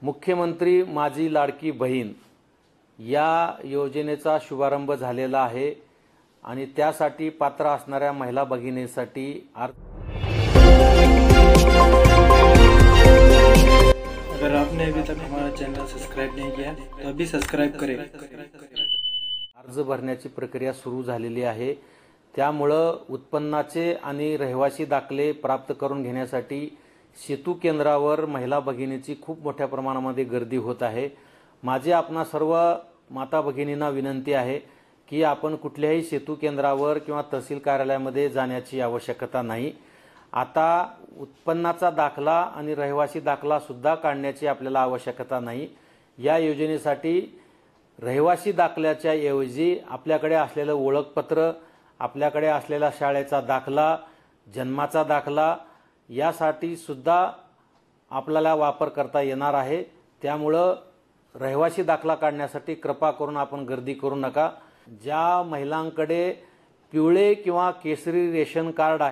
मुख्यमंत्री माझी लाडकी बहीण या योजनेचा शुभारंभ झालेला आहे आणि त्यासाठी पात्र असणाऱ्या महिला भगिनींसाठी अगर आपने अभी तक हमारा चैनल सब्सक्राइब नहीं किया तो अभी सब्सक्राइब करें। अर्ज भरण्याची प्रक्रिया सुरू झालेली आहे। त्यामुळे उत्पन्नाचे आणि रहिवासी दाखले प्राप्त करून घेण्यासाठी सेतू केंद्रावर महिला भगिनींची खूप मोठ्या प्रमाणामध्ये गर्दी होत आहे। माझी आपणा सर्व माता भगिनींना विनंती आहे की आपण कुठल्याही सेतू केंद्रावर किंवा तहसील कार्यालयामध्ये जाण्याची आवश्यकता नाही। आता उत्पन्नाचा दाखला आणि रहिवासी दाखला सुद्धा काढण्याची आपल्याला आवश्यकता नाही। या योजनेसाठी रहिवासी दाखल्याच्या ऐवजी आपल्याकडे असलेले ओळखपत्र, आपल्याकडे असलेला शाळेचा दाखला, जन्माचा दाखला यासाठी सुद्धा आपल्याला वापर करता येणार आहे। त्यामुळे रहिवासी दाखला काढण्यासाठी कृपा करून आपण गर्दी करू नका। ज्या महिलांकडे पिवळे किंवा केसरी रेशन कार्ड